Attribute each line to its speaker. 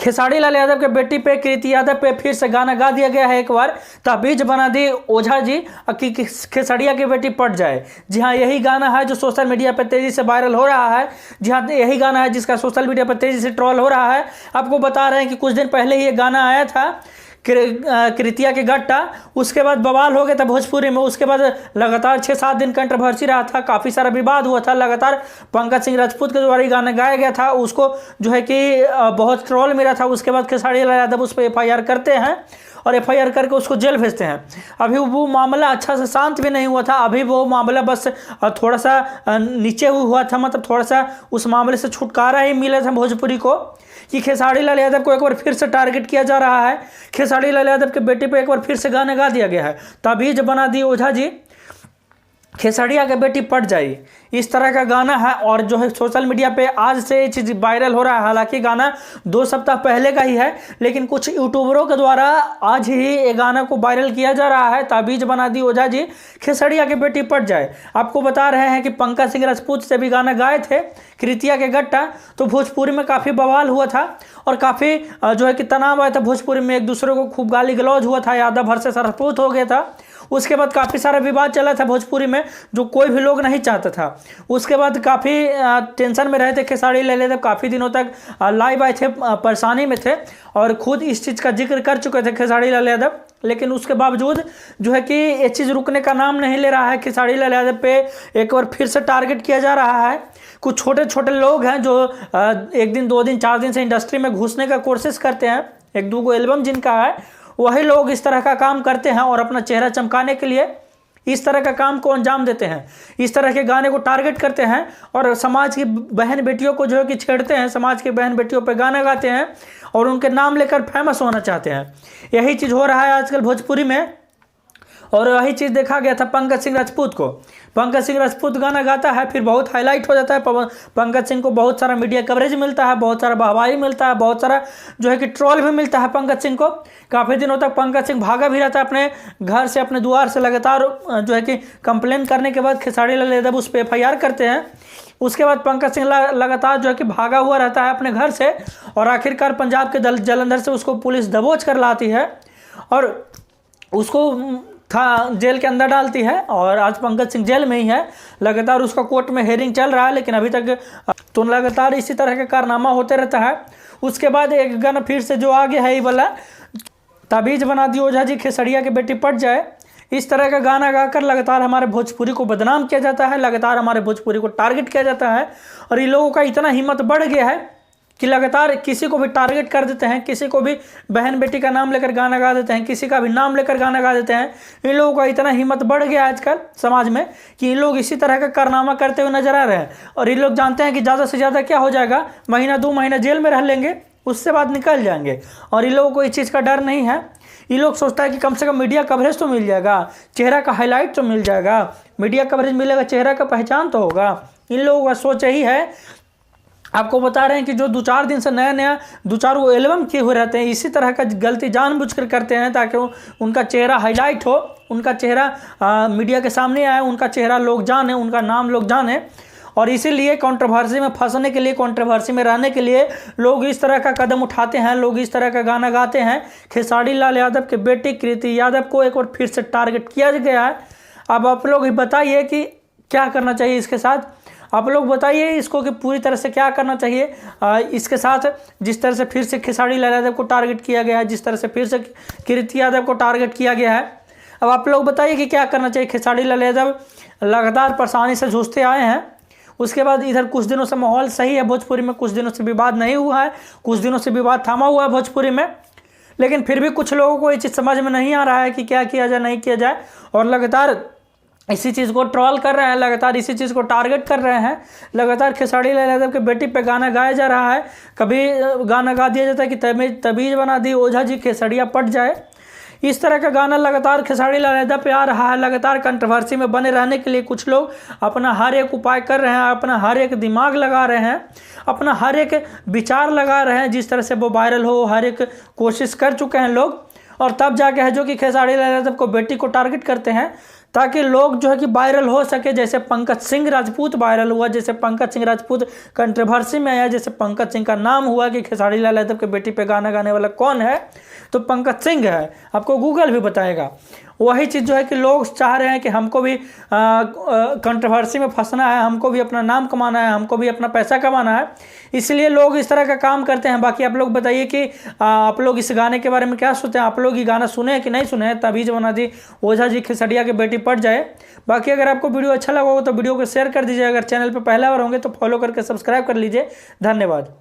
Speaker 1: खेसारी लाल यादव के बेटी पे कृति यादव पे फिर से गाना गा दिया गया है एक बार। ताबीज बना दी ओझा जी कि खेसड़िया की बेटी पट जाए। जी हाँ, यही गाना है जो सोशल मीडिया पर तेजी से वायरल हो रहा है। जी हाँ, यही गाना है जिसका सोशल मीडिया पर तेजी से ट्रोल हो रहा है। आपको बता रहे हैं कि कुछ दिन पहले ही ये गाना आया था कृतिया के गट्टा, उसके बाद बवाल हो गया था भोजपुरी में। उसके बाद लगातार 6-7 दिन कंट्रोवर्सी रहा था, काफ़ी सारा विवाद हुआ था। लगातार पंकज सिंह राजपूत के द्वारा गाना गाया गया था, उसको जो है कि बहुत ट्रोल मिला था। उसके बाद खेसारी लाल यादव उस पर FIR करते हैं और FIR करके उसको जेल भेजते हैं। अभी वो मामला अच्छा से शांत भी नहीं हुआ था, अभी वो मामला बस थोड़ा सा नीचे हुआ था, मतलब थोड़ा सा उस मामले से छुटकारा ही मिला था भोजपुरी को कि खेसारी लाल यादव को एक बार फिर से टारगेट किया जा रहा है। खेसारी लाल यादव के बेटे पे एक बार फिर से गाना गा दिया गया है। ताबीज बना दी ओझा जी खेसड़िया के बेटी पट जाई, इस तरह का गाना है। और जो है सोशल मीडिया पे आज से ये चीज़ वायरल हो रहा है। हालांकि गाना 2 सप्ताह पहले का ही है, लेकिन कुछ यूट्यूबरों के द्वारा आज ही ये गाना को वायरल किया जा रहा है। ताबीज बना दी ओझा जी खेसड़िया की बेटी पट जाए। आपको बता रहे हैं कि पंकज सिंह राजपूत से भी गाना गाए थे कृतिया के गट्टा, तो भोजपुरी में काफ़ी बवाल हुआ था और काफ़ी जो है कि तनाव आया था भोजपुरी में। एक दूसरे को खूब गाली गलौज हुआ था, यादव भर से राजपूत हो गया था। उसके बाद काफ़ी सारा विवाद चला था भोजपुरी में, जो कोई भी लोग नहीं चाहता था। उसके बाद काफ़ी टेंशन में रहे थे खेसारी लाल यादव, काफ़ी दिनों तक लाइव आए थे, परेशानी में थे और खुद इस चीज़ का जिक्र कर चुके थे खेसारी लाल यादव। लेकिन उसके बावजूद जो है कि ये चीज़ रुकने का नाम नहीं ले रहा है। खेसारी लाल यादव पे एक बार फिर से टारगेट किया जा रहा है। कुछ छोटे छोटे लोग हैं जो 1 दिन 2 दिन 4 दिन से इंडस्ट्री में घुसने का कोशिश करते हैं, 1-2 गो एल्बम जिनका है, वही लोग इस तरह का काम करते हैं और अपना चेहरा चमकाने के लिए इस तरह का काम को अंजाम देते हैं। इस तरह के गाने को टारगेट करते हैं और समाज की बहन बेटियों को जो है कि छेड़ते हैं, समाज की बहन बेटियों पर गाना गाते हैं और उनके नाम लेकर फेमस होना चाहते हैं। यही चीज़ हो रहा है आजकल भोजपुरी में। और वही चीज़ देखा गया था पंकज सिंह राजपूत को। पंकज सिंह राजपूत गाना गाता है, फिर बहुत हाईलाइट हो जाता है। पंकज सिंह को बहुत सारा मीडिया कवरेज मिलता है, बहुत सारा वाहवाही मिलता है, बहुत सारा जो है कि ट्रोल भी मिलता है पंकज सिंह को। काफ़ी दिनों तक पंकज सिंह भागा भी रहता है अपने घर से, अपने द्वार से। लगातार जो है कि कंप्लेन करने के बाद खेसारी लाल यादव उस पर FIR करते हैं। उसके बाद पंकज सिंह लगातार जो है कि भागा हुआ रहता है अपने घर से और आखिरकार पंजाब के जालंधर से उसको पुलिस दबोच कर लाती है और उसको जेल के अंदर डालती है। और आज पंकज सिंह जेल में ही है। लगातार उसका कोर्ट में हेयरिंग चल रहा है, लेकिन अभी तक तो लगातार इसी तरह का कारनामा होते रहता है। उसके बाद एक गाना फिर से जो आगे है ये वाला, ताबीज बना दी ओझा जी खेसड़िया की बेटी पट जाए, इस तरह का गाना गाकर लगातार हमारे भोजपुरी को बदनाम किया जाता है, लगातार हमारे भोजपुरी को टारगेट किया जाता है। और ये लोगों का इतना हिम्मत बढ़ गया है कि लगातार किसी को भी टारगेट कर देते हैं, किसी को भी बहन बेटी का नाम लेकर गाना गा देते हैं, किसी का भी नाम लेकर गाना गा देते हैं। इन लोगों का इतना हिम्मत बढ़ गया आजकल समाज में कि इन लोग इसी तरह का कारनामा करते हुए नजर आ रहे हैं। और ये लोग जानते हैं कि ज़्यादा से ज़्यादा क्या हो जाएगा, 1-2 महीना जेल में रह लेंगे, उससे बाद निकल जाएंगे। और इन लोगों को इस चीज़ का डर नहीं है। ये लोग सोचता है कि कम से कम मीडिया कवरेज तो मिल जाएगा, चेहरा का हाईलाइट तो मिल जाएगा, मीडिया कवरेज मिलेगा, चेहरा का पहचान तो होगा। इन लोगों का सोच यही है। आपको बता रहे हैं कि जो 2-4 दिन से नया 2-4 वो एल्बम किए हुए रहते हैं, इसी तरह का गलती जानबूझकर करते हैं ताकि उनका चेहरा हाईलाइट हो, उनका चेहरा मीडिया के सामने आए, उनका चेहरा लोग जाने, उनका नाम लोग जाने। और इसीलिए कंट्रोवर्सी में फंसने के लिए, कंट्रोवर्सी में रहने के लिए लोग इस तरह का कदम उठाते हैं, लोग इस तरह का गाना गाते हैं। खेसारी लाल यादव के बेटी कृति यादव को एक बार फिर से टारगेट किया गया है। अब आप लोग बताइए कि क्या करना चाहिए इसके साथ। आप लोग बताइए इसको कि पूरी तरह से क्या करना चाहिए इसके साथ। जिस तरह से फिर से खेसारी लाल यादव को टारगेट किया गया है, जिस तरह से फिर से कृति यादव को टारगेट किया गया है, अब आप लोग बताइए कि क्या करना चाहिए। खेसारी लाल यादव लगातार परेशानी से जूझते आए हैं। उसके बाद इधर कुछ दिनों से माहौल सही है भोजपुरी में, कुछ दिनों से विवाद नहीं हुआ है, कुछ दिनों से विवाद थमा हुआ है भोजपुरी में। लेकिन फिर भी कुछ लोगों को ये चीज़ समझ में नहीं आ रहा है कि क्या किया जाए, नहीं किया जाए, और लगातार इसी चीज़ को ट्रोल कर रहे हैं, लगातार इसी चीज़ को टारगेट कर रहे हैं। लगातार खेसारी लाल यादव के बेटी पे गाना गाया जा रहा है। कभी गाना गा दिया जाता है कि तबीज बना दी ओझा जी खेसड़िया पट जाए। इस तरह का गाना लगातार खेसारी लाल यादव पे आ रहा है। लगातार कंट्रोवर्सी में बने रहने के लिए कुछ लोग अपना हर एक उपाय कर रहे हैं, अपना हर एक दिमाग लगा रहे हैं, अपना हर एक विचार लगा रहे हैं, जिस तरह से वो वायरल हो, हर एक कोशिश कर चुके हैं लोग। और तब जाके है जो कि खेसारी लाल यादव को बेटी को टारगेट करते हैं, ताकि लोग जो है कि वायरल हो सके। जैसे पंकज सिंह राजपूत वायरल हुआ, जैसे पंकज सिंह राजपूत कंट्रोवर्सी में आया, जैसे पंकज सिंह का नाम हुआ कि खेसारी लाल यादव के बेटी पे गाना गाने वाला कौन है, तो पंकज सिंह है, आपको गूगल भी बताएगा। वही चीज़ जो है कि लोग चाह रहे हैं कि हमको भी कंट्रोवर्सी में फंसना है, हमको भी अपना नाम कमाना है, हमको भी अपना पैसा कमाना है, इसलिए लोग इस तरह का काम करते हैं। बाकी आप लोग बताइए कि आप लोग इस गाने के बारे में क्या सोचते हैं, आप लोग ये गाना सुने हैं कि नहीं सुने हैं। तबीज बना दी ओझा जी खेसड़िया की बेटी पट जाए। बाकी अगर आपको वीडियो अच्छा लगा हो तो वीडियो को शेयर कर दीजिए। अगर चैनल पर पहला बार होंगे तो फॉलो करके सब्सक्राइब कर लीजिए। धन्यवाद।